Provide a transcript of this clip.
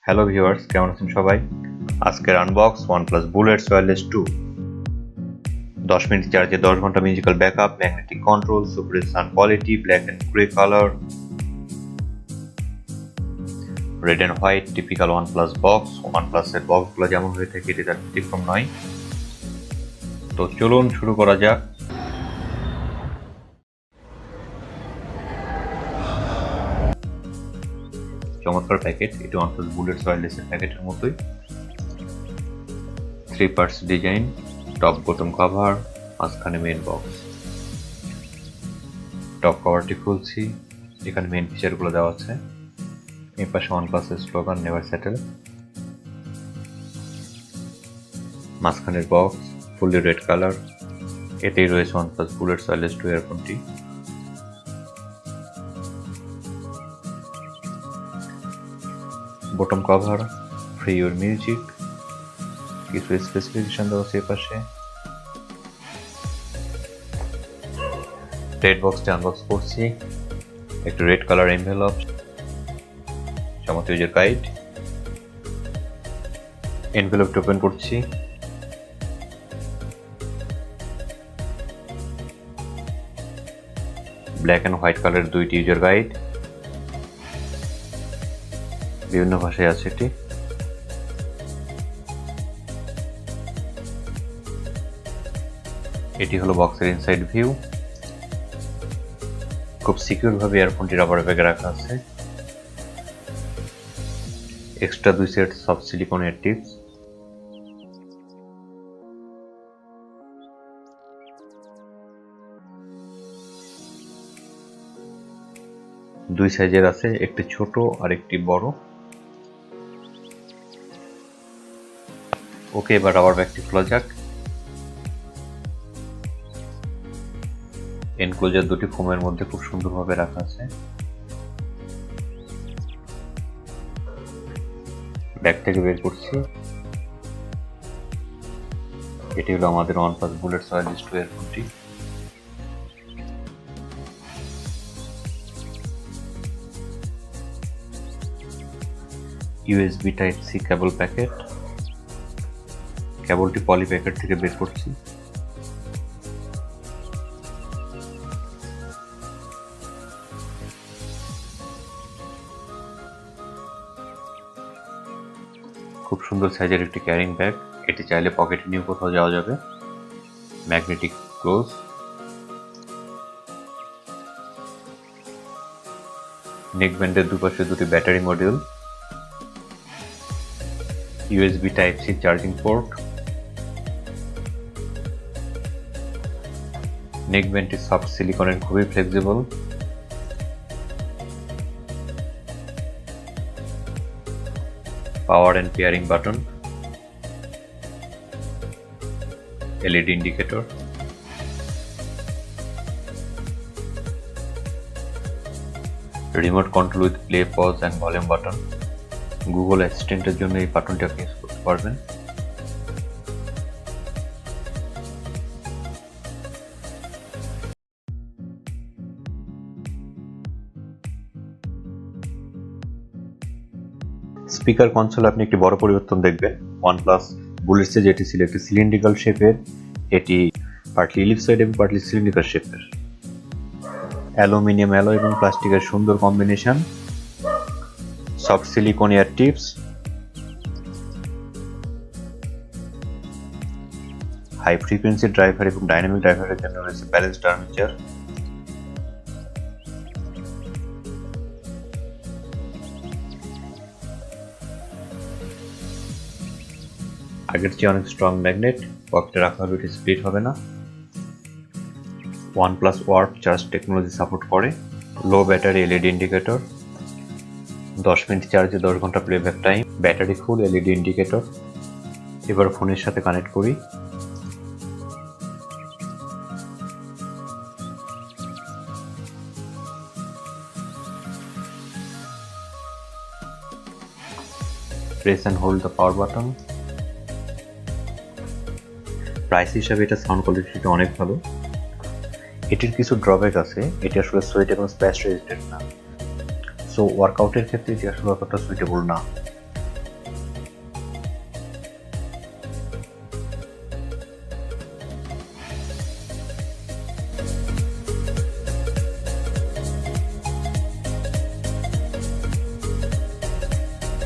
Hello viewers, কেমন আছেন সবাই? আজকের unbox OnePlus bullets wireless 2। 10 minute চার্জে 10 ঘন্টা musical backup, magnetic control, super sound quality, black and grey colour, red and white typical OnePlus box. OnePlus এর বক্সগুলো যেমন হয়ে থাকে এটি তার ব্যতিক্রম নয়। তো চলুন শুরু করা যাক। চমৎকার প্যাকেট, এটি OnePlus বুলেটস ওয়্যারলেস এর প্যাকেটের মতোই। 3 parts design, top bottom cover, মাঝখানে মেইন বক্স। টপ কভারটি খুলছি, এখানে মেইন ফিচারগুলো দেওয়া আছে। এই পাশে OnePlus এর স্লোগান নেভার সেটেল। মাঝখানের বক্স ফুললি রেড কালার, এতেই রয়েছে OnePlus বুলেটস ওয়্যারলেস 2 ইয়ারফোনটি। Bottom cover, free your music, কিছু স্পেসিফিকেশন দেওয়া আছে পাশে। রেড বক্সটি আনবক্স করছি, একটু রেড কালার এনভেলপ, চমৎকার ইউজার গাইড। এনভেলপটি ওপেন করছি, ব্ল্যাক এন্ড হোয়াইট কালারের দুইটি ইউজার গাইড, বিভিন্ন ভাষায় আছে এটি। এটি হলো বক্সের ইনসাইড ভিউ। খুব সিকিউর ভাবে ইয়ারফোনটি রাবার ব্যাগে রাখা আছে। এক্সট্রা 2 সেট সফট সিলিকনের টিপস। দুই সাইজের আছে, একটি ছোট আর একটি বড়। ওকে, এবার রাবার ব্যাগটি খোলা যাক। এনক্লোজার দুটি ফোমের মধ্যে খুব সুন্দরভাবে রাখা আছে। ব্যাগ থেকে বের করছি, এটি হলো আমাদের OnePlus বুলেটস ওয়্যারলেস 2 ইয়ারফোনটি। USB type C cable packet, কেবলটি পলি প্যাকেট থেকে বের করছি। খুব সুন্দর সাইজের একটি ক্যারিং ব্যাগ, এটি চাইলে পকেটে নিয়ে কোথাও যাওয়া যাবে। ম্যাগনেটিক ক্লোজ, নেক ব্যান্ডের দুপাশে দুটি battery module, USB type C charging port. Neck ব্যান্ডটি সফট সিলিকনের, খুবই flexible. Power and pairing button, LED indicator, remote control with play, pause and volume button. Google অ্যাসিস্ট্যান্টের জন্য এই বাটনটি আপনি ইউজ করতে পারবেন। স্পিকার কনসোলে আপনি একটি বড় পরিবর্তন দেখবেন। OnePlus বুলেটসে যেটি ছিল একটি সিলিন্ড্রিক্যাল শেপের, এটি পার্টলি ইলিপসয়েড এবং পার্টলি সিলিন্ড্রিক্যাল শেপের। অ্যালুমিনিয়াম অ্যালয় এবং প্লাস্টিকের সুন্দর কম্বিনেশন, সফট সিলিকন ইয়ার টিপস, হাই ফ্রিকোয়েন্সি ড্রাইভার এবং ডাইনামিক ড্রাইভারের জন্য রয়েছে ব্যালেন্সড আর্মেচার। আগের চেয়ে অনেক স্ট্রং ম্যাগনেট, পকেটে রাখা হবে, এটি স্প্লিট হবে না। OnePlus warp charge technology support করে। Low battery LED indicator, 10 minute চার্জে 10 ঘন্টা playback time, battery full, LED indicator. এবার ফোনের সাথে কানেক্ট করি। Press and hold the power button. Price হিসাবে এটা সাউন্ড কোয়ালিটিটা অনেক ভালো। এটির কিছু ড্রব্যাক আছে, এটি আসলে সোয়েট এবং স্প্ল্যাশ রেজিস্ট্যান্ট না, সো ওয়ার্কআউটের ক্ষেত্রে এটি আসলে অতটা সুইটেবল না।